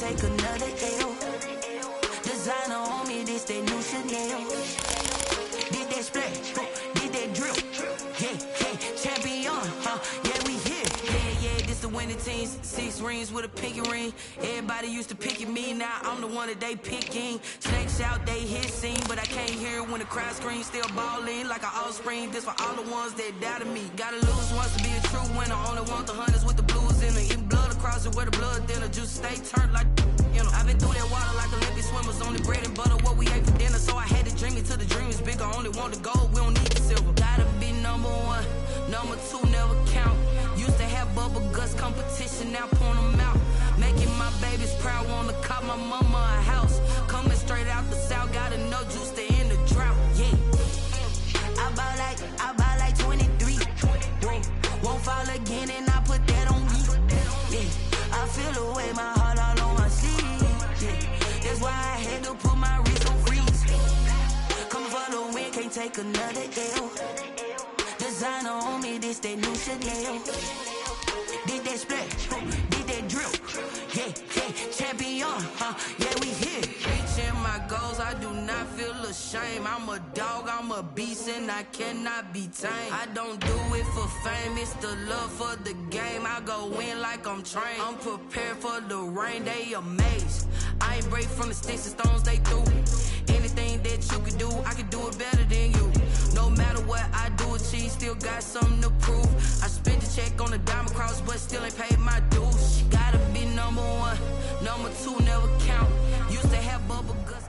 take another L. Designer on me, this that new Chanel. Did that splash, did that drill. Yeah, champion, yeah, we here. Yeah, this the winning teams. 6 rings with a pinky ring. Everybody used to pick at me, now I'm the one that they picking. Snakes out, they hissing, but I can't hear it when the crowd screams. Still balling like an offspring. This for all the ones that doubted me. Gotta lose once to be a true winner. Only want the hunters with the blues in it. Eating blood across it where the blood thinner. Juice stay turned like, you know. I've been through that water like Olympic swimmers. Only bread and butter, what we ate for dinner. So I had to dream it till the dream is bigger. Only want the gold, we don't need the silver. Gotta be number 1, number 2 never count. Used to have bubble guts competition, now point them out. Making my babies proud, wanna cop my mama a house. Coming straight out the south, gotta know juice to end the drought. Yeah, I buy like 23. Won't fall again, and I put that on me. Yeah, I feel the way, my heart all on my sleeve. Yeah, that's why I had to put my wrist on freeze. Coming for the win, can't take another L. Designer on me, this that new Chanel. Did that splash, did that drill. Yeah, champion, yeah, we here. Reaching my goals, I do not feel ashamed. I'm a dog, I'm a beast, and I cannot be tamed. I don't do it for fame, it's the love for the game. I go in like I'm trained. I'm prepared for the rain, they amazed. I ain't break from the sticks and stones they threw. Anything that you could do, I could do it better than you. No matter what I do, achieve, still got something to prove. I spent the check on the diamond cross, but still ain't paid my dues. Gotta be number 1, number 2 never count. Used to have bubble guts.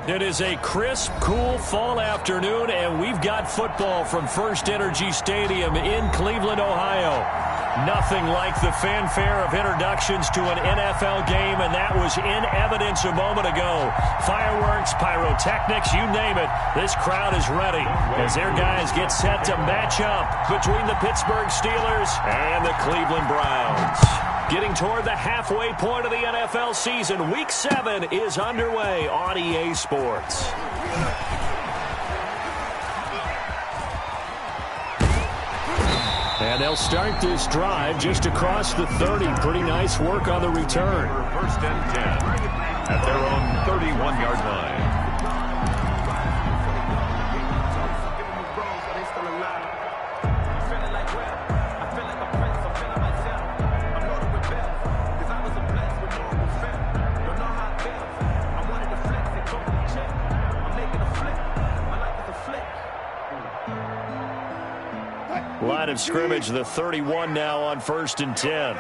It is a crisp, cool fall afternoon, and we've got football from First Energy Stadium in Cleveland, Ohio. Nothing like the fanfare of introductions to an NFL game, and that was in evidence a moment ago. Fireworks, pyrotechnics, you name it. This crowd is ready as their guys get set to match up between the Pittsburgh Steelers and the Cleveland Browns. Getting toward the halfway point of the NFL season, Week 7 is underway on EA Sports. And they'll start this drive just across the 30. Pretty nice work on the return. First and 10 at their own 31-yard line. Line of scrimmage, the 31 now on 1st and 10.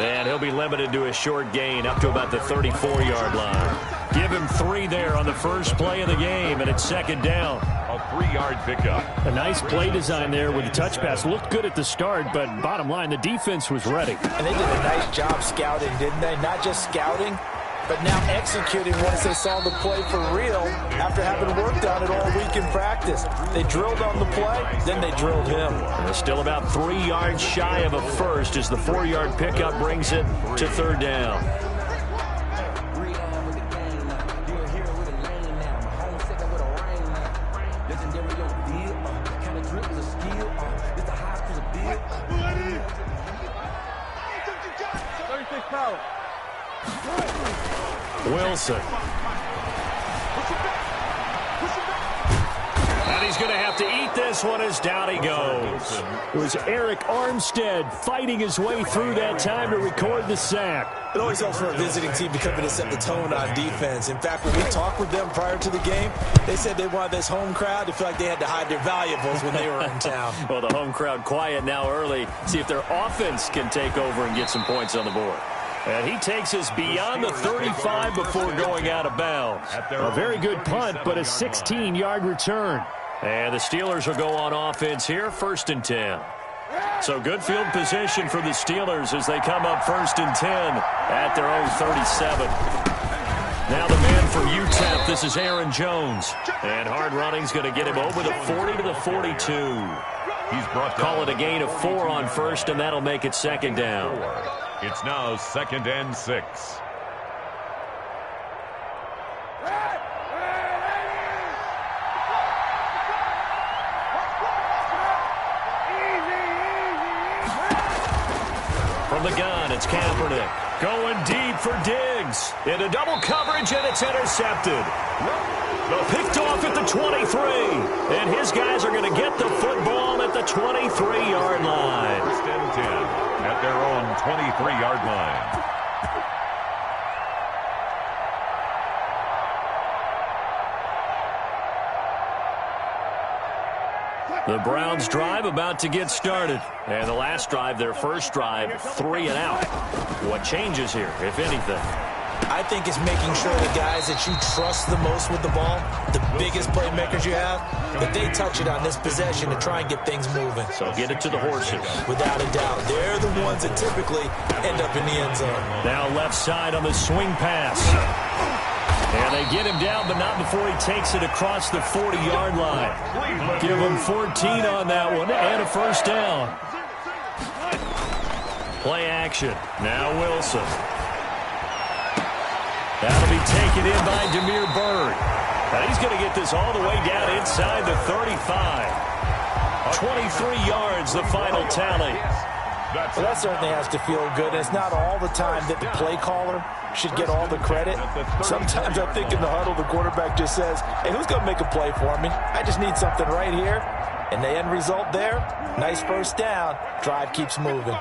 And he'll be limited to a short gain up to about the 34-yard line. Give him 3 there on the first play of the game, and it's 2nd down. A 3-yard pickup. A nice play design there with the touch pass. Looked good at the start, but bottom line, the defense was ready. And they did a nice job scouting, didn't they? Not just scouting, but now executing once they saw the play for real after having worked on it all week in practice. They drilled on the play, then they drilled him. And they're still about 3 yards shy of a first as the 4-yard pickup brings it to 3rd down. Wilson. And he's going to have to eat this one as down he goes. It was Eric Armstead fighting his way through that time to record the sack. It always helps for a visiting team to come in and set the tone on defense. In fact, when we talked with them prior to the game, they said they wanted this home crowd to feel like they had to hide their valuables when they were in town. Well, the home crowd quiet now early. See if their offense can take over and get some points on the board. And he takes us beyond the 35 before going out of bounds. A very good punt, but a 16-yard return. And the Steelers will go on offense here, 1st and 10. So good field position for the Steelers as they come up 1st and 10 at their own 37. Now the man from UTEP, this is Aaron Jones. And hard running's going to get him over the 40 to the 42. He's brought Call it a gain of 4 on first, and that'll make it 2nd down. It's now 2nd and 6. From the gun, it's Kaepernick. Going deep for Diggs. Into double coverage, and it's intercepted. Picked off at the 23. And his guys are going to get the football at the 23-yard line. First and 10 at their own 23-yard line. The Browns drive about to get started. And the last drive, their first drive, 3 and out. What changes here, if anything? I think it's making sure the guys that you trust the most with the ball, the biggest playmakers you have, that they touch it on this possession to try and get things moving. So get it to the horses. Without a doubt. They're the ones that typically end up in the end zone. Now left side on the swing pass. And they get him down, but not before he takes it across the 40-yard line. Give him 14 on that one and a first down. Play action. Now Wilson. That'll be taken in by Damiere Byrd. And he's going to get this all the way down inside the 35. 23 yards, the final tally. Well, that certainly has to feel good. It's not all the time that the play caller should get all the credit. Sometimes I think in the huddle, the quarterback just says, hey, who's going to make a play for me? I just need something right here. And the end result there, nice first down. Drive keeps moving.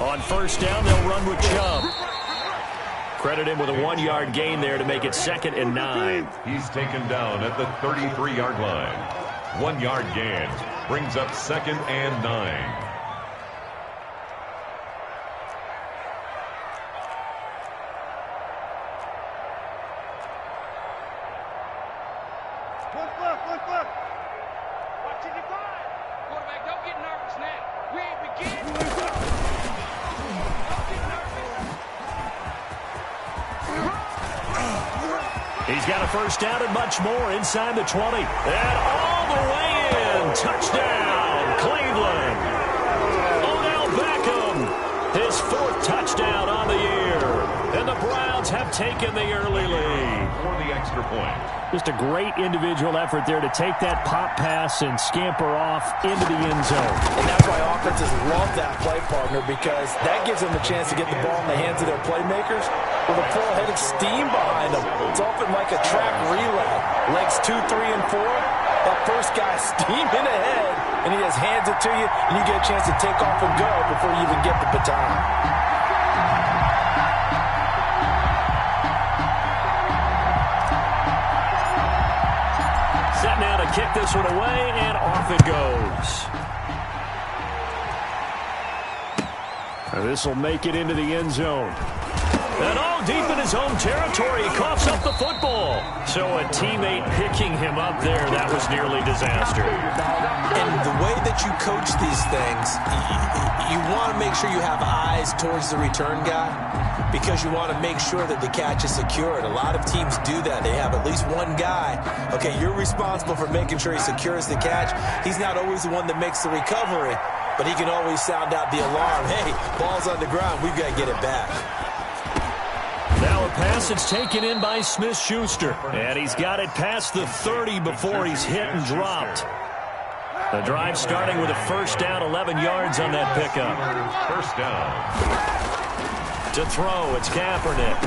On first down, they'll run with Chubb. Credit him with a 1-yard gain there to make it 2nd and 9. He's taken down at the 33-yard line. 1-yard gain brings up 2nd and 9. He's got a first down and much more inside the 20. And all the way in. Touchdown, Cleveland. Odell Beckham, his 4th touchdown on the year. And the Browns have taken the early lead. For the extra point. Just a great individual effort there to take that pop pass and scamper off into the end zone. And that's why offenses love that play partner, because that gives them a chance to get the ball in the hands of their playmakers with a full head of steam behind them. It's often like a track relay. Legs 2, 3, and 4. That first guy steaming ahead, and he just hands it to you, and you get a chance to take off and go before you even get the baton. Set now to kick this one away, and off it goes. This will make it into the end zone. And all deep in his own territory, he coughs up the football. So a teammate picking him up there, that was nearly disaster. And the way that you coach these things, you want to make sure you have eyes towards the return guy, because you want to make sure that the catch is secured. A lot of teams do that. They have at least one guy. Okay, you're responsible for making sure he secures the catch. He's not always the one that makes the recovery, but he can always sound out the alarm. Hey, ball's on the ground. We've got to get it back. Now a pass that's taken in by Smith-Schuster. And he's got it past the 30 before he's hit and dropped. The drive starting with a first down, 11 yards on that pickup. First down. To throw, it's Kaepernick.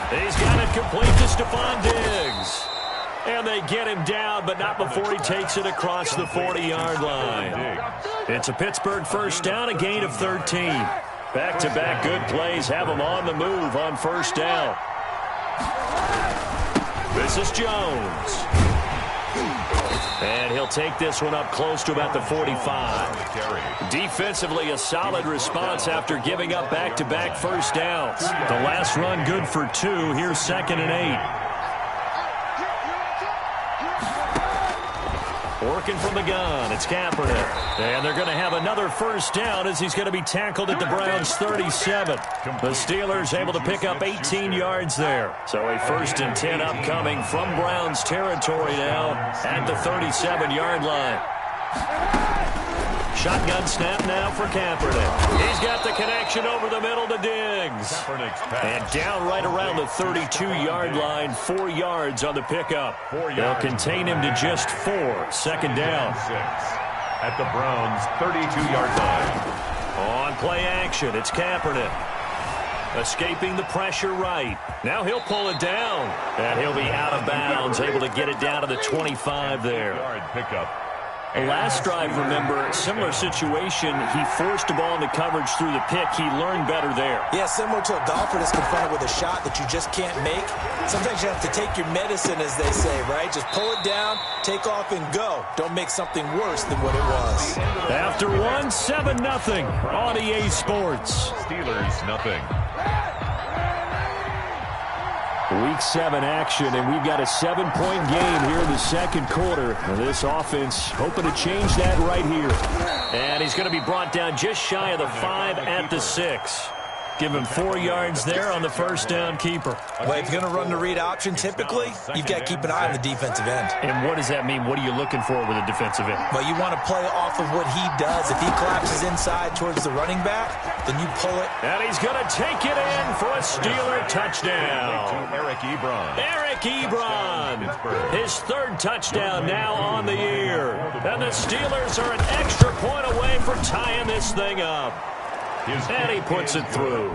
He's got it complete to Stephon Diggs. And they get him down, but not before he takes it across the 40-yard line. It's a Pittsburgh first down, a gain of 13. Back-to-back good plays have him on the move on first down. This is Jones. And he'll take this one up close to about the 45. Defensively, a solid response after giving up back-to-back first downs. The last run good for 2. Here's 2nd and 8. Working from the gun, it's Kaepernick. And they're going to have another first down as he's going to be tackled at the Browns' 37. The Steelers able to pick up 18 yards there. So a 1st and 10 upcoming from Browns territory now at the 37-yard line. Shotgun snap now for Kaepernick. He's got the connection over the middle to Diggs. And down right around the 32-yard line, 4 yards on the pickup. They'll contain him to just 4. Second down. At the Browns' 32-yard line. On play action, it's Kaepernick. Escaping the pressure right. Now he'll pull it down. And he'll be out of bounds, able to get it down to the 25 there. Yard pickup. Last drive, remember, similar situation. He forced the ball into coverage through the pick. He learned better there. Yeah, similar to a golfer that's confronted with a shot that you just can't make. Sometimes you have to take your medicine, as they say, right? Just pull it down, take off, and go. Don't make something worse than what it was. After one, 7-0 on EA Sports. Steelers, nothing. Week 7 action, and we've got a 7-point game here in the second quarter. This offense hoping to change that right here. And he's going to be brought down just shy of the 5 at the 6. Give him 4 yards there on the first down keeper. Well, if you're going to run the read option, typically, you've got to keep an eye on the defensive end. And what does that mean? What are you looking for with a defensive end? Well, you want to play off of what he does. If he collapses inside towards the running back, then you pull it. And he's going to take it in for a Steeler touchdown. Eric Ebron. Eric Ebron. His 3rd touchdown now on the year. And the Steelers are an extra point away from tying this thing up. And he puts it through.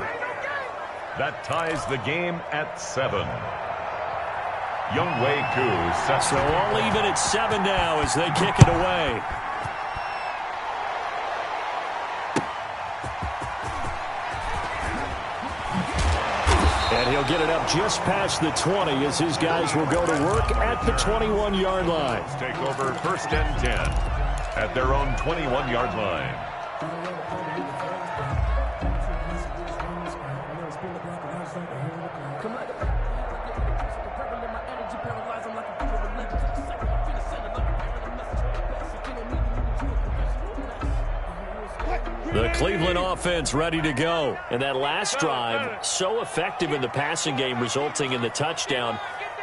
That ties the game at 7. Younghoe Koo sets. So all even at 7 now as they kick it away. And he'll get it up just past the 20 as his guys will go to work at the 21-yard line. Take over 1st and 10 at their own 21-yard line. The Cleveland offense ready to go. And that last drive, so effective in the passing game, resulting in the touchdown.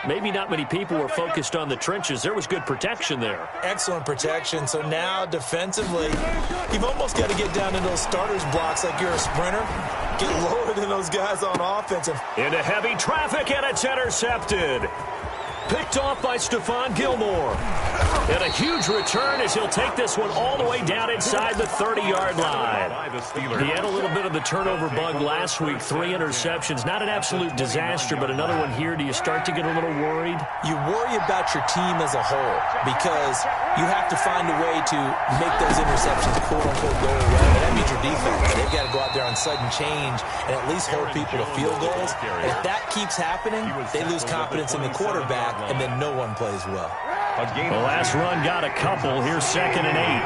Maybe not many people were focused on the trenches. There was good protection there. Excellent protection. So now, defensively, you've almost got to get down into those starters blocks like you're a sprinter. Get lower than those guys on offense. Into heavy traffic, and it's intercepted. Picked off by Stephon Gilmore. And a huge return as he'll take this one all the way down inside the 30-yard line. He had a little bit of the turnover bug last week. 3 interceptions. Not an absolute disaster, but another one here. Do you start to get a little worried? You worry about your team as a whole because you have to find a way to make those interceptions quote-unquote go away. And that means your defense. They've got to go out there on sudden change and at least hold people to field goals. And if that keeps happening, they lose confidence in the quarterback, and then no one plays well. The last run got a couple. Here's 2nd and 8.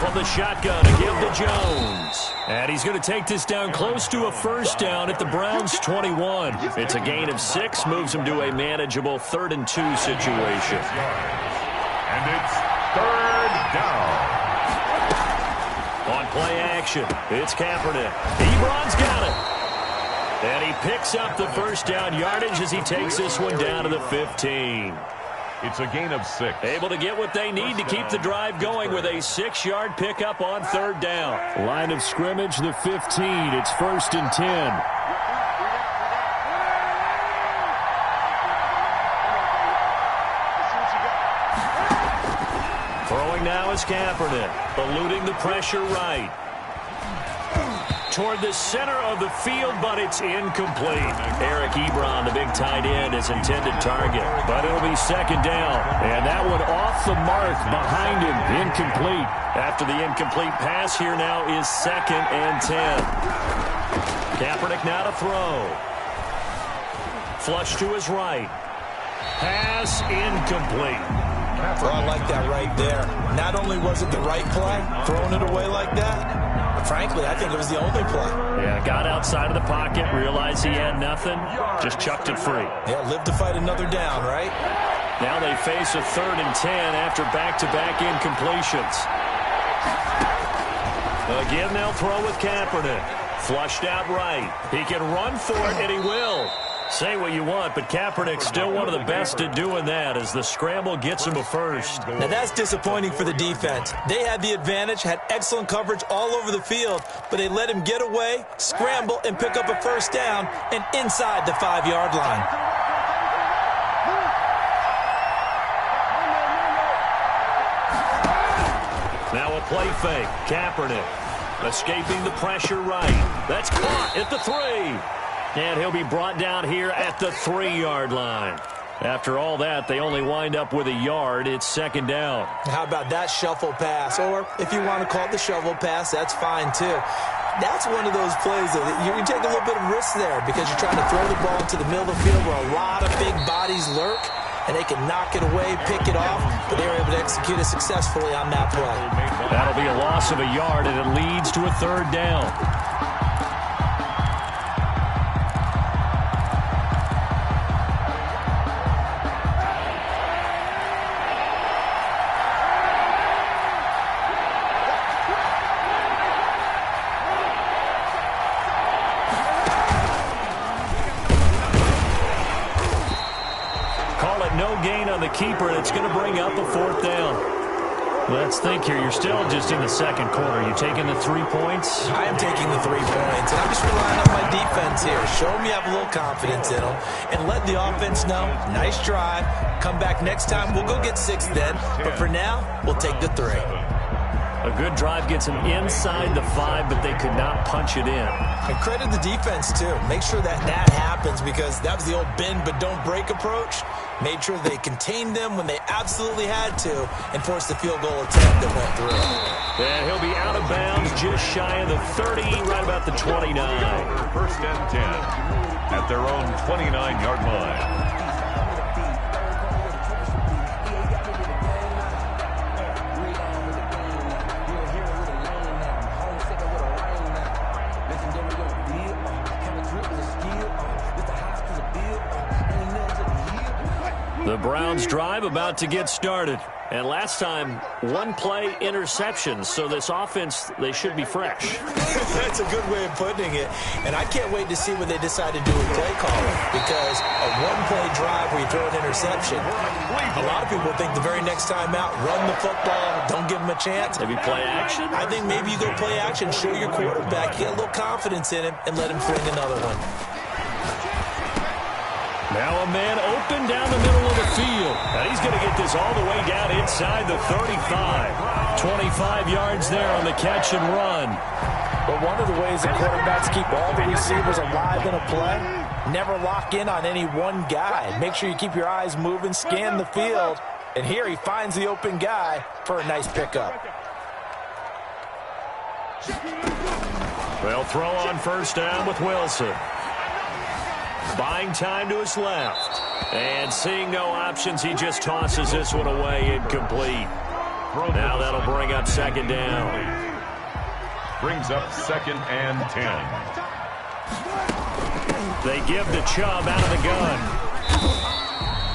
From the shotgun to give to Jones. And he's going to take this down close to a first down at the Browns' 21. It's a gain of 6, moves him to a manageable 3rd and 2 situation. And it's 3rd down. On play action, it's Kaepernick. Ebron's got it. And he picks up the first down yardage as he takes this one down to the 15. It's a gain of 6. Able to get what they need to keep the drive going with a 6-yard pickup on 3rd down. Line of scrimmage, the 15. It's 1st and 10. Throwing now is Kaepernick, eluding the pressure right. Toward the center of the field, but it's incomplete. Eric Ebron, the big tight end, is intended target, but it'll be 2nd down. And that one off the mark behind him, incomplete. After the incomplete pass, here now is 2nd and 10. Kaepernick now to throw. Flush to his right. Pass incomplete. Well, I like that right there. Not only was it the right play, throwing it away like that, frankly, I think it was the only play. Yeah, got outside of the pocket, realized he had nothing, just chucked it free. Yeah, live to fight another down, right? Now they face a 3rd and 10 after back-to-back incompletions. Again, they'll throw with Kaepernick. Flushed out right. He can run for it, and he will. Say what you want, but Kaepernick's still one of the best at doing that as the scramble gets him a first. Now that's disappointing for the defense. They had the advantage, had excellent coverage all over the field, but they let him get away, scramble, and pick up a first down and inside the 5-yard line. Now a play fake. Kaepernick escaping the pressure right. That's caught at the 3. And he'll be brought down here at the 3-yard line. After all that, they only wind up with a yard. It's second down. How about that shuffle pass? Or if you want to call it the shovel pass, that's fine too. That's one of those plays that you take a little bit of risk there because you're trying to throw the ball into the middle of the field where a lot of big bodies lurk, and they can knock it away, pick it off, but they were able to execute it successfully on that play. That'll be a loss of a yard, and it leads to a third down. Keeper, and it's going to bring up a fourth down. Let's think here. You're still just in the second quarter. You taking the 3 points? I am taking the 3 points, and I'm just relying on my defense here. Show them you have a little confidence in them, and let the offense know, nice drive. Come back next time. We'll go get 6 then, but for now, we'll take the 3. A good drive gets them inside the 5, but they could not punch it in. And credit the defense, too. Make sure that happens because that was the old bend but don't break approach. Made sure they contained them when they absolutely had to and forced the field goal attempt that went through. And he'll be out of bounds just shy of the 30, right about the 29. First and 10 at their own 29-yard line. The Browns drive about to get started. And last time, one play interception. So this offense, they should be fresh. That's a good way of putting it. And I can't wait to see what they decide to do with play calling. Because a one-play drive where you throw an interception, a lot of people think the very next time out, run the football, don't give them a chance. Maybe play action? I think maybe you go play action, show your quarterback, get a little confidence in him, and let him fling another one. Now a man open down the middle of the field. And he's going to get this all the way down inside the 35. 25 yards there on the catch and run. But one of the ways that quarterbacks keep all the receivers alive in a play, never lock in on any one guy. Make sure you keep your eyes moving, scan the field. And here he finds the open guy for a nice pickup. They'll throw on first down with Wilson. Buying time to his left. And seeing no options, he just tosses this one away incomplete. Now that'll bring up second down. Brings up second and 10. They give the Chubb out of the gun.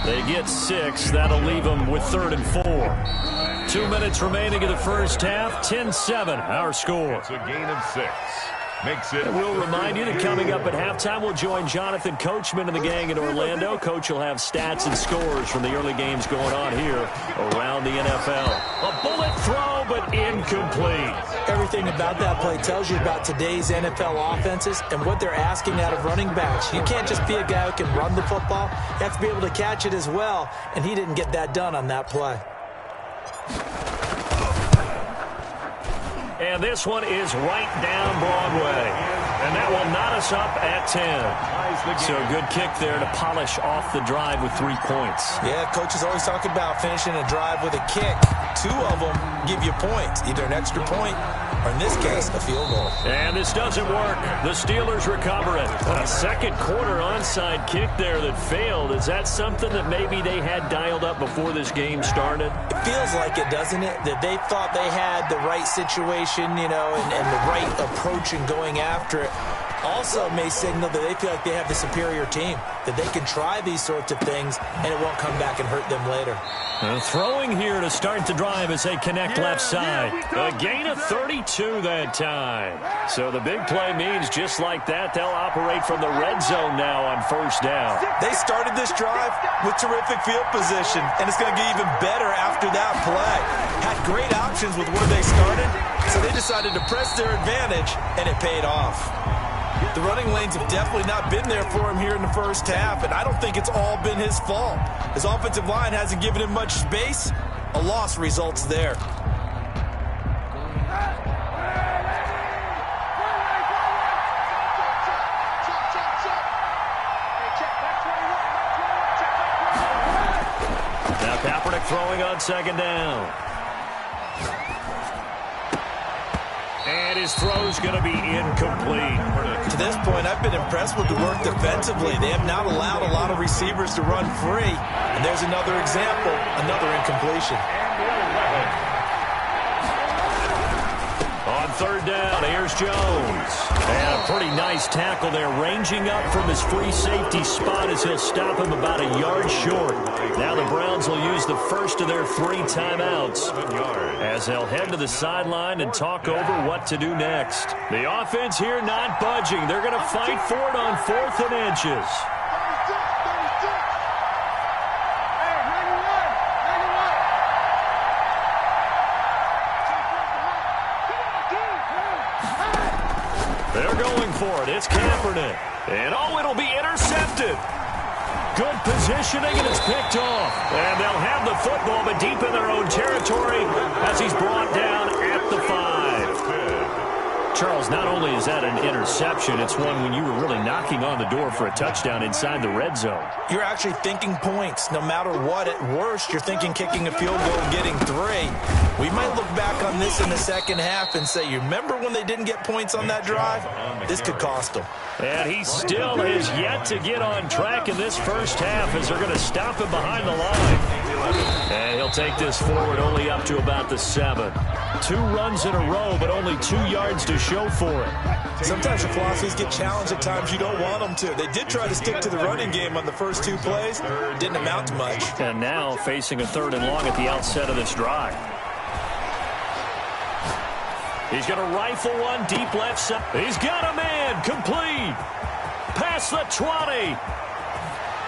They get 6. That'll leave them with 3rd and 4. 2 minutes remaining in the first half. 10-7, our score. It's a gain of 6. Makes it. And we'll remind you that coming up at halftime, we'll join Jonathan Coachman and the gang in Orlando. Coach will have stats and scores from the early games going on here around the NFL. A bullet throw, but incomplete. Everything about that play tells you about today's NFL offenses and what they're asking out of running backs. You can't just be a guy who can run the football. You have to be able to catch it as well, and he didn't get that done on that play. And this one is right down Broadway. And that will knot us up at 10. So a good kick there to polish off the drive with 3 points. Yeah, coaches always talk about finishing a drive with a kick. 2 of them give you points, either an extra point or, in this case, a field goal. And this doesn't work. The Steelers recover it. A second quarter onside kick there that failed. Is that something that maybe they had dialed up before this game started? It feels like it, doesn't it? That they thought they had the right situation, you know, and the right approach in going after it. Also may signal that they feel like they have the superior team, that they can try these sorts of things and it won't come back and hurt them later. Throwing here to start the drive as they connect left side. A gain of 32 that time. So the big play means just like that, they'll operate from the red zone now on first down. They started this drive with terrific field position, and it's going to get even better after that play. Had great options with where they started, so they decided to press their advantage, and it paid off. The running lanes have definitely not been there for him here in the first half, and I don't think it's all been his fault. His offensive line hasn't given him much space. A loss results there. Now Kaepernick throwing on second down. And his throw's going to be incomplete. To this point, I've been impressed with the work defensively. They have not allowed a lot of receivers to run free. And there's another example, another incompletion. On third down, here's Jones. And a pretty nice tackle there, ranging up from his free safety spot as he'll stop him about a yard short. Now the Browns will use the first of their 3 timeouts as they'll head to the sideline and talk over what to do next. The offense here not budging. They're going to fight for it on 4th and inches. They're going for it. It's Kaepernick. And it'll be intercepted. Good positioning, and it's picked off. And they'll have the football, but deep in their own territory as he's brought down at the 5. Charles, not only is that an interception, it's one when you were really knocking on the door for a touchdown inside the red zone. You're actually thinking points. No matter what, at worst, you're thinking kicking a field goal and getting 3. We might look back on this in the second half and say, you remember when they didn't get points on that drive? This could cost them. And he still has yet to get on track in this first half as they're going to stop him behind the line. And he'll take this forward only up to about the 7. 2 runs in a row, but only 2 yards to show for it. Sometimes your philosophies get challenged at times you don't want them to. They did try to stick to the running game on the first 2 plays. Didn't amount to much. And now facing a 3rd and long at the outset of this drive. He's going to rifle one deep left side. He's got a man. Complete. Past the 20.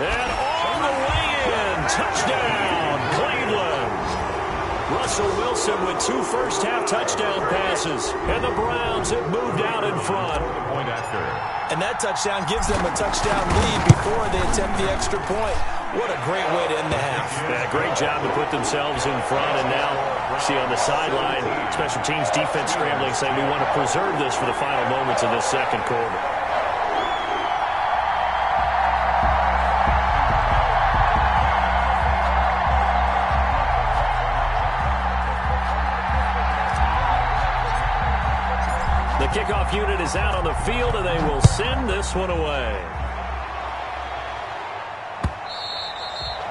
And all the way in. Touchdown, Cleveland. Russell Wilson with 2 first-half touchdown passes. And the Browns have moved out in front. And that touchdown gives them a touchdown lead before they attempt the extra point. What a great way to end the half. Yeah, great job to put themselves in front. And now, see on the sideline, special teams defense scrambling, saying we want to preserve this for the final moments of this second quarter. The kickoff unit is out on the field, and they will send this one away.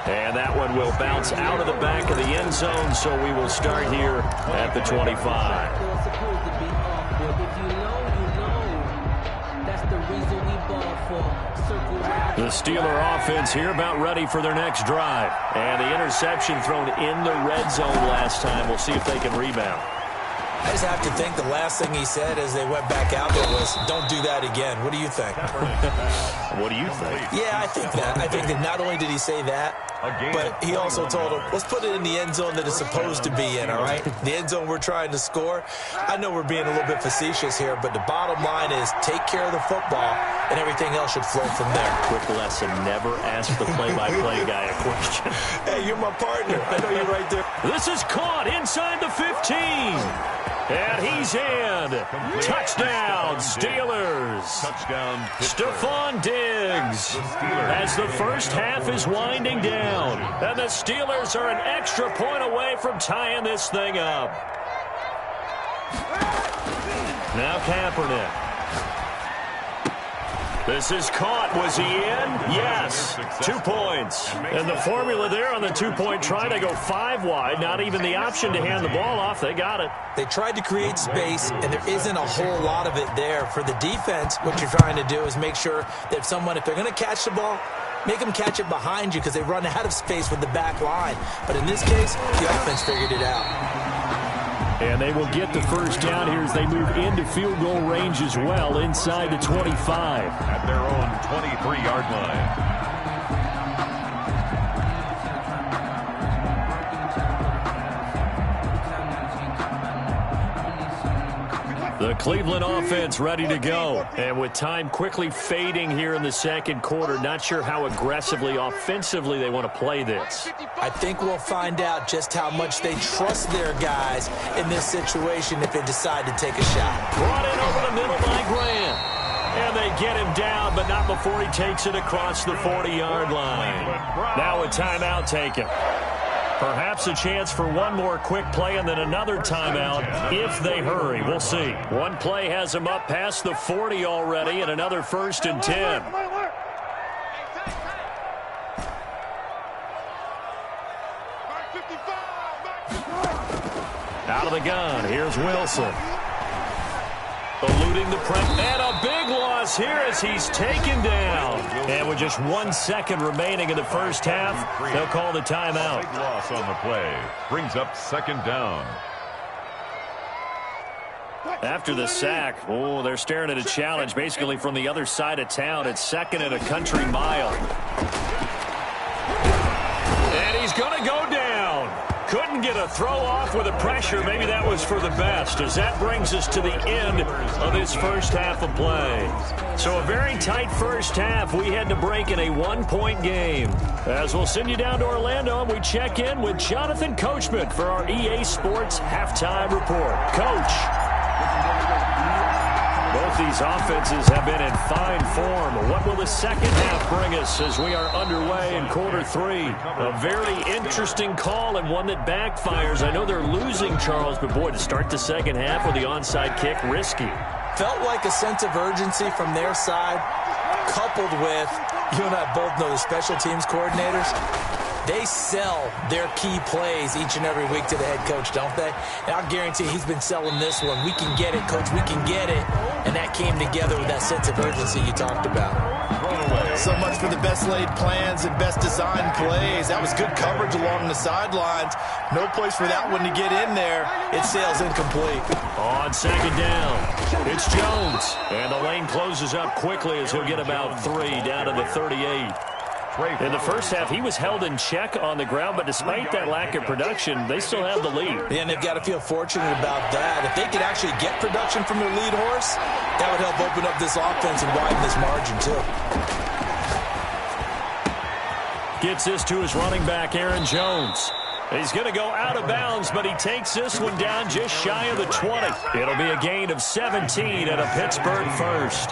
And that one will bounce out of the back of the end zone, so we will start here at the 25. The Steeler offense here about ready for their next drive. And the interception thrown in the red zone last time. We'll see if they can rebound. I just have to think the last thing he said as they went back out there was, don't do that again. What do you think? What do you think? Yeah, I think that. I think that not only did he say that, but he also told him, let's put it in the end zone that it's supposed to be in, all right? The end zone we're trying to score. I know we're being a little bit facetious here, but the bottom line is take care of the football, and everything else should flow from there. Quick lesson, never ask the play-by-play guy a question. Hey, you're my partner. I know you're right there. This is caught inside the 15. And he's in. Touchdown, Steelers. Touchdown, Stephon Diggs. As the first half is winding down. And the Steelers are an extra point away from tying this thing up. Now Kaepernick. This is caught. Was he in? Yes. 2 points. And the formula there on the two-point try to go 5 wide. Not even the option to hand the ball off. They got it. They tried to create space, and there isn't a whole lot of it there. For the defense, what you're trying to do is make sure that if they're going to catch the ball, make them catch it behind you because they run out of space with the back line. But in this case, the offense figured it out. And they will get the first down here as they move into field goal range as well, inside the 25. At their own 23-yard line. The Cleveland offense ready to go. And with time quickly fading here in the second quarter, not sure how aggressively, offensively they want to play this. I think we'll find out just how much they trust their guys in this situation if they decide to take a shot. Brought in over the middle by Grant. And they get him down, but not before he takes it across the 40-yard line. Now a timeout taken. Perhaps a chance for one more quick play and then another timeout if they hurry. We'll see. One play has them up past the 40 already and another 1st and 10. Out of the gun, here's Wilson. Eluding the press, and a big loss here as he's taken down. And with just 1 second remaining in the first half, they'll call the timeout. Big loss on the play. Brings up 2nd down. After the sack, they're staring at a challenge basically from the other side of town. It's 2nd and a country mile. And he's going to go down. Couldn't get a throw off with the pressure. Maybe that was for the best, as that brings us to the end of this first half of play. So a very tight first half. We had to break in a 1-point game. As we'll send you down to Orlando, and we check in with Jonathan Coachman for our EA Sports Halftime Report. Coach. Both these offenses have been in fine form. What will the second half bring us as we are underway in quarter 3? A very interesting call and one that backfires. I know they're losing, Charles, but boy, to start the second half with the onside kick, risky. Felt like a sense of urgency from their side, coupled with, you and I both know the special teams coordinators. They sell their key plays each and every week to the head coach, don't they? And I'll guarantee he's been selling this one. We can get it, coach. We can get it. And that came together with that sense of urgency you talked about. So much for the best laid plans and best designed plays. That was good coverage along the sidelines. No place for that one to get in there. It sails incomplete. On 2nd down, it's Jones. And the lane closes up quickly as he'll get about 3 down to the 38. In the first half, he was held in check on the ground, but despite that lack of production, they still have the lead. Yeah, and they've got to feel fortunate about that. If they could actually get production from their lead horse, that would help open up this offense and widen this margin, too. Gets this to his running back, Aaron Jones. He's going to go out of bounds, but he takes this one down just shy of the 20. It'll be a gain of 17 and a Pittsburgh first.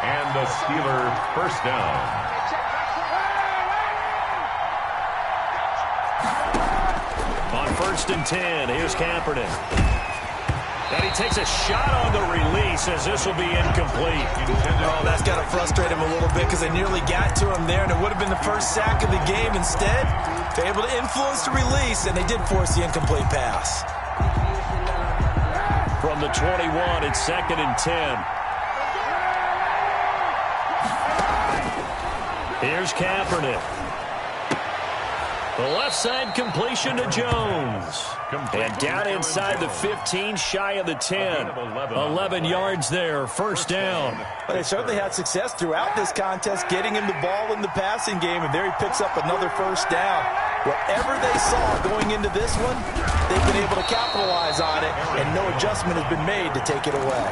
And the Steeler first down. On 1st and 10, here's Kaepernick. And he takes a shot on the release as this will be incomplete. Oh, that's got to frustrate him a little bit because they nearly got to him there, and it would have been the first sack of the game. Instead, they're able to influence the release, and they did force the incomplete pass. From the 21, it's 2nd and 10. Here's Kaepernick. The left side completion to Jones. And down inside the 15, shy of the 10. 11 yards there, first down. Well, they certainly had success throughout this contest, getting him the ball in the passing game, and there he picks up another first down. Whatever they saw going into this one, they've been able to capitalize on it, and no adjustment has been made to take it away.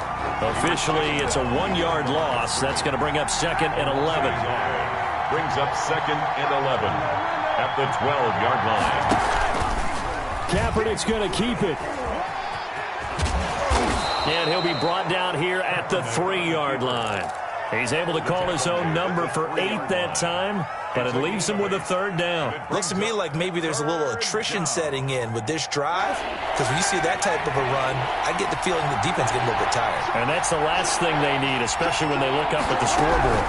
Officially, it's a 1-yard loss. That's going to bring up 2nd and 11. Brings up 2nd and 11 at the 12-yard line. Kaepernick's going to keep it. And he'll be brought down here at the 3-yard line. He's able to call his own number for 8 that time, but it leaves him with a 3rd down. Looks to me like maybe there's a little attrition setting in with this drive, because when you see that type of a run, I get the feeling the defense getting a little bit tired. And that's the last thing they need, especially when they look up at the scoreboard.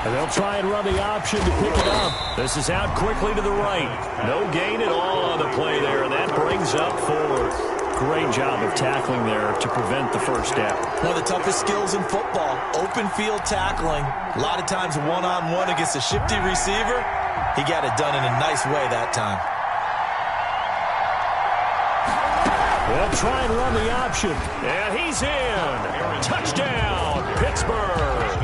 And they'll try and run the option to pick it up. This is out quickly to the right. No gain at all on the play there, and that brings up 4. Great job of tackling there to prevent the 1st down. One of the toughest skills in football, open field tackling. A lot of times one-on-one against a shifty receiver. He got it done in a nice way that time. They'll try and run the option. And he's in. Touchdown, Pittsburgh.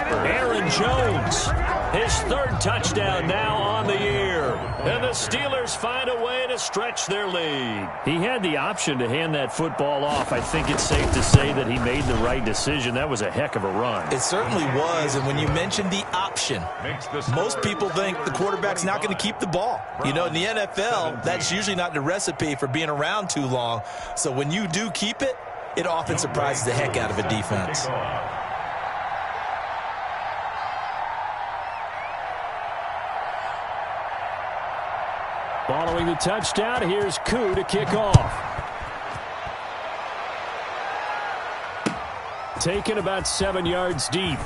Aaron Jones, his 3rd touchdown now on the year. And the Steelers find a way to stretch their lead. He had the option to hand that football off. I think it's safe to say that he made the right decision. That was a heck of a run. It certainly was, and when you mentioned the option, most people think the quarterback's not going to keep the ball. You know, in the NFL, that's usually not the recipe for being around too long. So when you do keep it, it often surprises the heck out of a defense. Following the touchdown, here's Koo to kick off. Taken about 7 yards deep.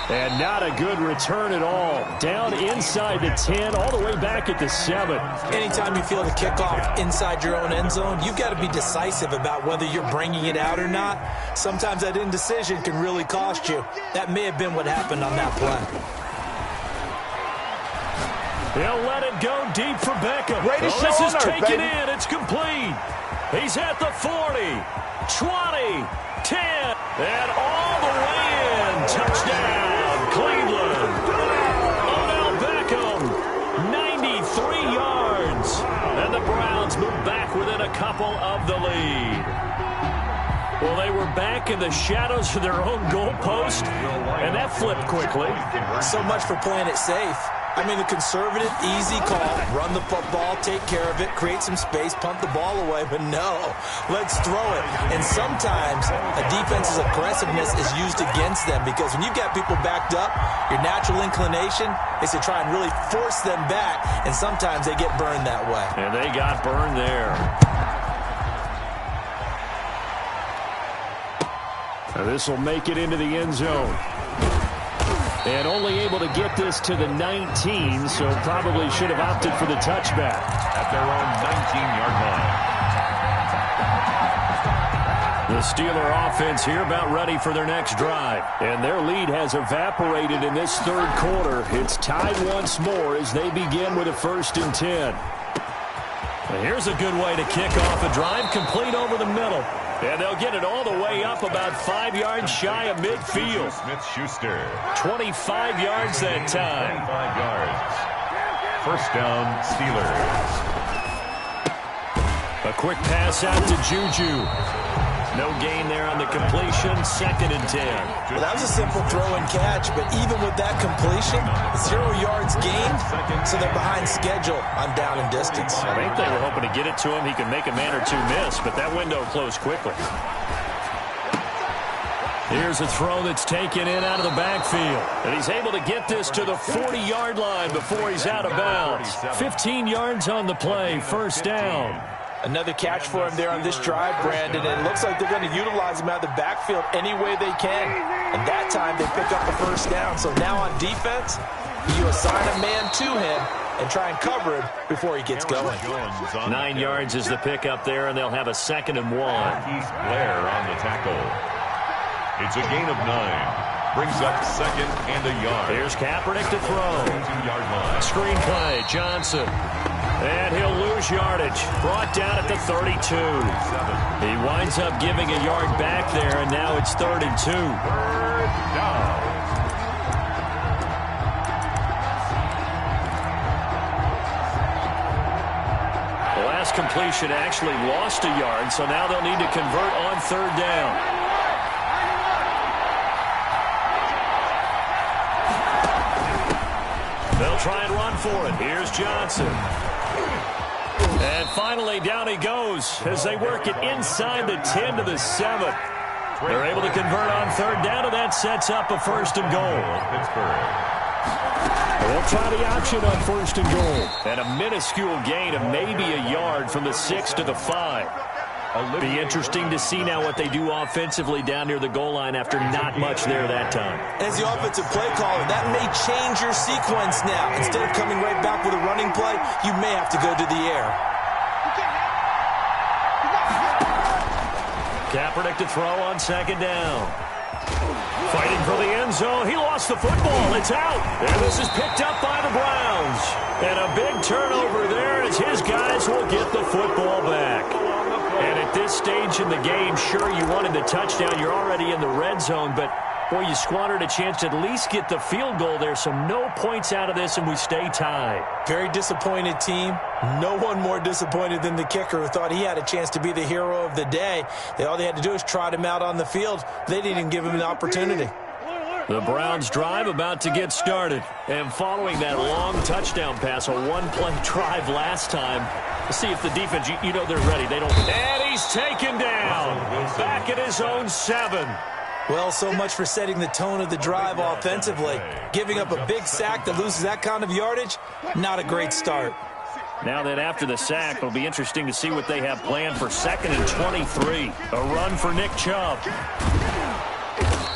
And not a good return at all. Down inside the 10, all the way back at the 7. Anytime you feel the kickoff inside your own end zone, you've got to be decisive about whether you're bringing it out or not. Sometimes that indecision can really cost you. That may have been what happened on that play. He'll let it go deep for Beckham. This is taken in. It's complete. He's at the 40, 20, 10, and all the way in. Touchdown, Cleveland. Odell Beckham, 93 yards. And the Browns move back within a couple of the lead. Well, they were back in the shadows of their own goalpost, and that flipped quickly. So much for playing it safe. I mean, the conservative, easy call, run the football, take care of it, create some space, punt the ball away, but no, let's throw it. And sometimes a defense's aggressiveness is used against them because when you've got people backed up, your natural inclination is to try and really force them back, and sometimes they get burned that way. And they got burned there. Now this will make it into the end zone. And only able to get this to the 19, so probably should have opted for the touchback. At their own 19-yard line. The Steeler offense here about ready for their next drive. And their lead has evaporated in this 3rd quarter. It's tied once more as they begin with a 1st and 10. And here's a good way to kick off a drive, complete over the middle. And they'll get it all the way up about 5 yards shy of midfield. Smith-Schuster. 25 yards that time. 25 yards. 1st down, Steelers. A quick pass out to Juju. No gain there on the completion. 2nd and 10. Well, that was a simple throw and catch, but even with that completion, 0 yards gained, so they're behind schedule on down and distance. I think they were hoping to get it to him. He could make a man or two miss, but that window closed quickly. Here's a throw that's taken in out of the backfield. And he's able to get this to the 40-yard line before he's out of bounds. 15 yards on the play, 1st down. Another catch for him there on this drive, Brandon, and it looks like they're going to utilize him out of the backfield any way they can. And that time they pick up the 1st down. So now on defense, you assign a man to him and try and cover him before he gets going. 9 yards is the pickup there, and they'll have a 2nd and 1. Keith Blair on the tackle. It's a gain of 9. Brings up 2nd and a yard. Here's Kaepernick to throw. 2-yard line. Screen play, Johnson. And he'll lose yardage. Brought down at the 32. He winds up giving a yard back there, and now it's 3rd and 2. 3rd down. The last completion actually lost a yard, so now they'll need to convert on 3rd down. They'll try and run for it. Here's Johnson. And finally, down he goes as they work it inside the 10 to the 7. They're able to convert on third down, and that sets up a first and goal. They'll try the option on first and goal. And a minuscule gain of maybe a yard from the 6 to the 5. Be interesting to see now what they do offensively down near the goal line after not much there that time. As the offensive play caller, that may change your sequence now. Instead of coming right back with a running play, you may have to go to the air. Kaepernick to throw on second down. Fighting for the end zone. He lost the football. It's out. And this is picked up by the Browns. And a big turnover there as his guys will get the football back. And at this stage in the game, sure, you wanted the touchdown. You're already in the red zone, but, boy, you squandered a chance to at least get the field goal there. So no points out of this, and we stay tied. Very disappointed team. No one more disappointed than the kicker who thought he had a chance to be the hero of the day. All they had to do is trot him out on the field. They didn't even give him an opportunity. The Browns drive about to get started. And following that long touchdown pass, a one-play drive last time, let's see if the defense, you know they're ready. They don't. And he's taken down. Back at his own 7. Well, so much for setting the tone of the drive offensively. Giving up a big sack that loses that kind of yardage, not a great start. Now then, after the sack, it'll be interesting to see what they have planned for 2nd and 23. A run for Nick Chubb.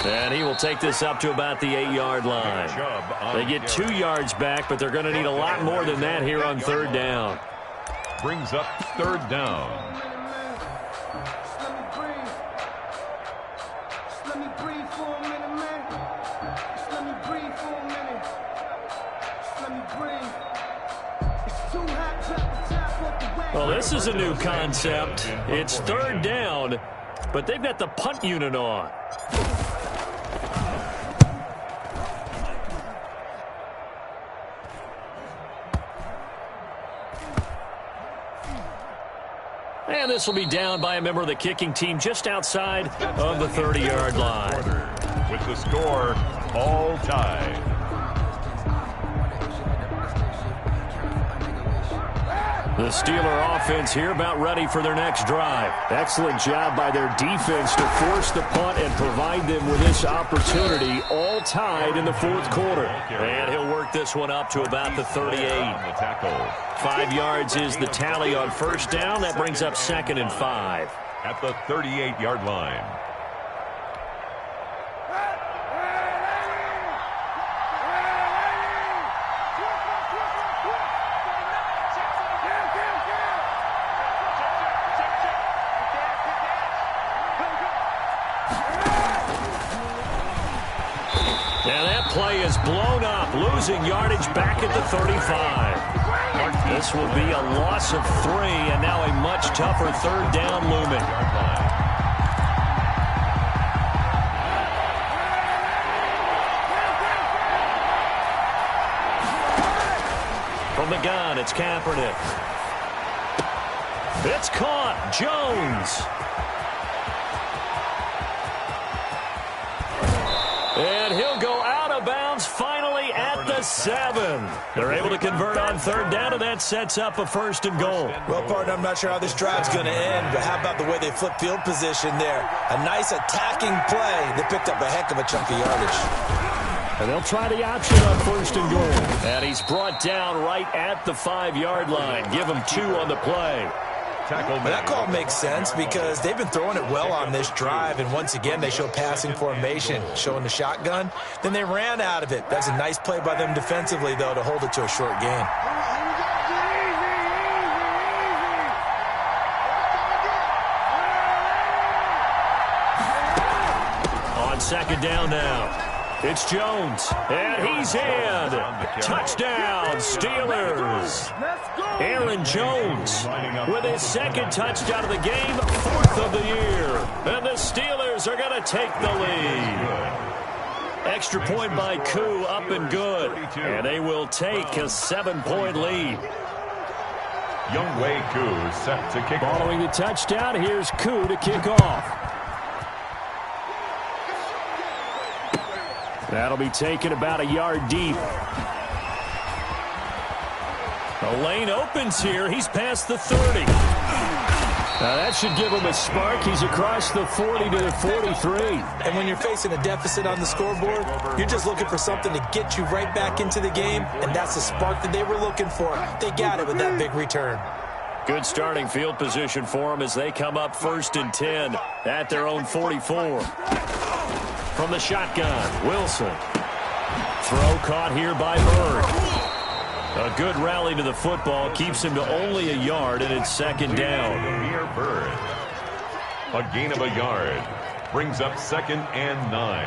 And he will take this up to about the 8-yard line. They get 2 yards back, but they're going to need a lot more than that here on third down. Brings up third down. Well, this is a new concept. It's third down, but they've got the punt unit on. And this will be down by a member of the kicking team just outside of the 30-yard line. With the score all tied. The Steeler offense here about ready for their next drive. Excellent job by their defense to force the punt and provide them with this opportunity, all tied in the 4th quarter. And he'll work this one up to about the 38. 5 yards is the tally on first down. That brings up 2nd and 5. At the 38-yard line. Play is blown up, losing yardage back at the 35. This will be a loss of 3, and now a much tougher third down looming. From the gun, it's Kaepernick. It's caught. Jones. And he'll go out of bounds finally at the 7. They're able to convert on third down, and that sets up a first and goal. Well, partner, I'm not sure how this drive's going to end, but how about the way they flip field position there? A nice attacking play that picked up a heck of a chunk of yardage. And they'll try the option on first and goal. And he's brought down right at the 5-yard line. Give him 2 on the play. That call makes sense because they've been throwing it well on this drive, and once again they show passing formation, showing the shotgun. Then they ran out of it. That's a nice play by them defensively, though, to hold it to a short gain. On second down now. It's Jones, and he's in. Touchdown, Steelers. Aaron Jones with his 2nd touchdown of the game, 4th of the year. And the Steelers are going to take the lead. Extra point by Koo, up and good. And they will take a 7-point lead. Younghoe Koo set to kick off. Following the touchdown, here's Koo to kick off. That'll be taken about a yard deep. The lane opens here. He's past the 30. That should give him a spark. He's across the 40 to the 43. And when you're facing a deficit on the scoreboard, you're just looking for something to get you right back into the game, and that's the spark that they were looking for. They got it with that big return. Good starting field position for them as they come up 1st and 10 at their own 44. From the shotgun, Wilson. Throw caught here by Bird. A good rally to the football keeps him to only a yard, and it's 2nd down. Here, Bird. A gain of a yard brings up 2nd and 9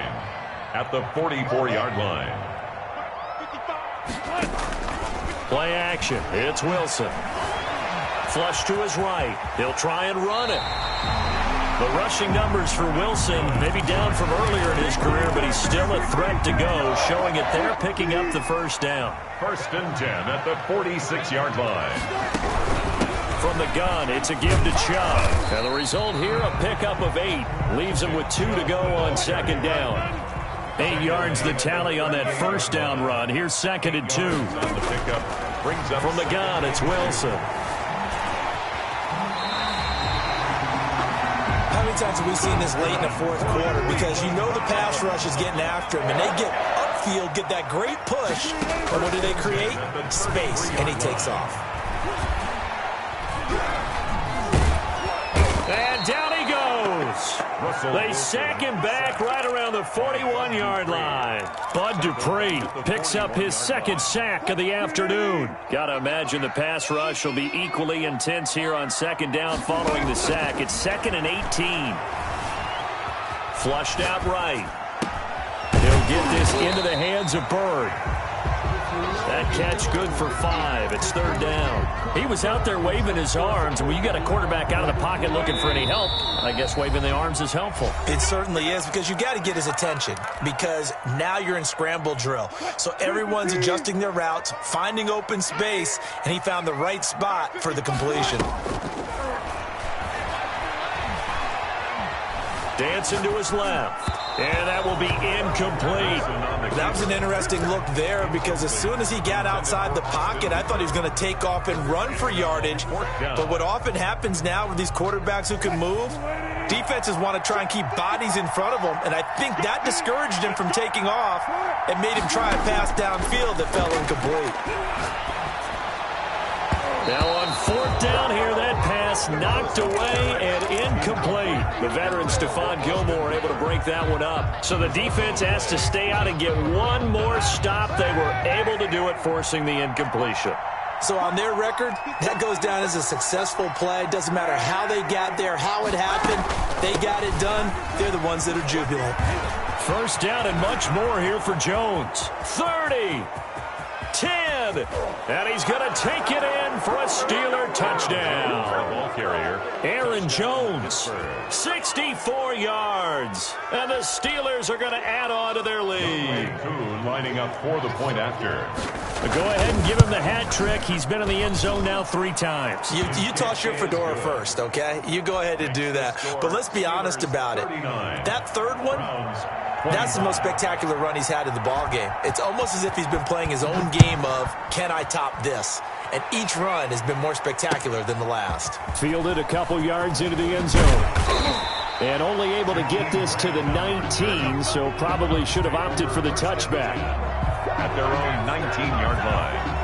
at the 44-yard line. Play action. It's Wilson. Flush to his right. He'll try and run it. The rushing numbers for Wilson maybe down from earlier in his career, but he's still a threat to go, showing it they're picking up the 1st down. 1st and 10 at the 46-yard line. From the gun, it's a give to Chubb. And the result here, a pickup of 8. Leaves him with 2 to go on 2nd down. 8 yards the tally on that 1st down run. Here's 2nd and 2. The pickup brings up from the gun, it's Wilson. How many times have we seen this late in the 4th quarter? Because you know the pass rush is getting after him, and they get upfield, get that great push, and what do they create? Space, and he takes off. And down he goes. They sack him back right around the 41-yard line. Bud Dupree picks up his 2nd sack of the afternoon. Got to imagine the pass rush will be equally intense here on 2nd down following the sack. It's 2nd and 18. Flushed out right. He'll get this into the hands of Bird. That catch good for 5. It's 3rd down. He was out there waving his arms, and when you got a quarterback out of the pocket looking for any help, I guess waving the arms is helpful. It certainly is, because you got to get his attention, because now you're in scramble drill. So everyone's adjusting their routes, finding open space, and he found the right spot for the completion. Dancing to his left. And that will be incomplete. That was an interesting look there, because as soon as he got outside the pocket, I thought he was going to take off and run for yardage. But what often happens now with these quarterbacks who can move, defenses want to try and keep bodies in front of them, and I think that discouraged him from taking off and made him try a pass downfield that fell incomplete. Now on 4th down here, that pass knocked away and incomplete. The veteran Stephon Gilmore able to break that one up. So the defense has to stay out and get one more stop. They were able to do it, forcing the incompletion. So on their record, that goes down as a successful play. Doesn't matter how they got there, how it happened. They got it done. They're the ones that are jubilant. 1st down and much more here for Jones. 30. 10, and he's going to take it in for a Steeler touchdown. Ball carrier Aaron Jones, 64 yards, and the Steelers are going to add on to their lead. Kuhn lining up for the point after. Go ahead and give him the hat trick. He's been in the end zone now 3 times. You toss your fedora first, okay? You go ahead and do that. But let's be honest about it. That 3rd one, that's the most spectacular run he's had in the ball game. It's almost as if he's been playing his own game of, can I top this? And each run has been more spectacular than the last. Fielded a couple yards into the end zone. And only able to get this to the 19, so probably should have opted for the touchback. At their own 19-yard line.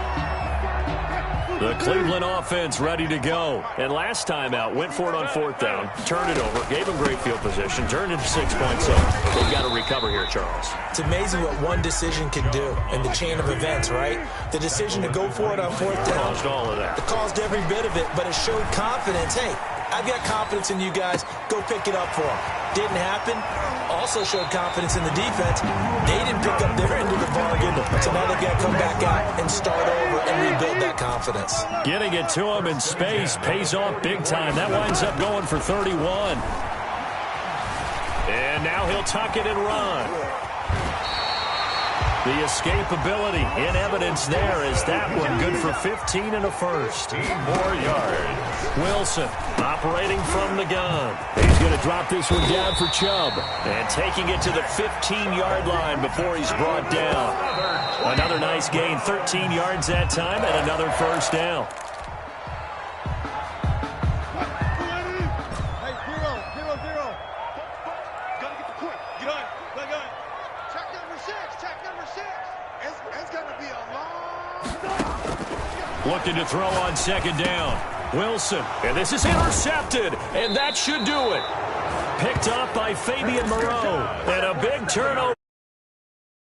The Cleveland offense ready to go. And last time out, went for it on 4th down, turned it over, gave them great field position, turned it to 6 points. So they've got to recover here, Charles. It's amazing what one decision can do in the chain of events, right? The decision to go for it on 4th down. Caused all of that. It caused every bit of it, but it showed confidence. Hey, I've got confidence in you guys. Go pick it up for them. Didn't happen. Also showed confidence in the defense. They didn't pick up their end of the bargain, so now they've got to come back out and start over and rebuild that confidence. Getting it to him in space pays off big time. That winds up going for 31. And now he'll tuck it and run. The escapability in evidence there is that one good for 15 and a first. 2 more yards. Wilson operating from the gun. He's going to drop this one down for Chubb. And taking it to the 15-yard line before he's brought down. Another nice gain, 13 yards that time, and another 1st down. It's going to be a long... Looking to throw on second down. Wilson, and this is intercepted, and that should do it. Picked up by Fabian Moreau, and a big turnover.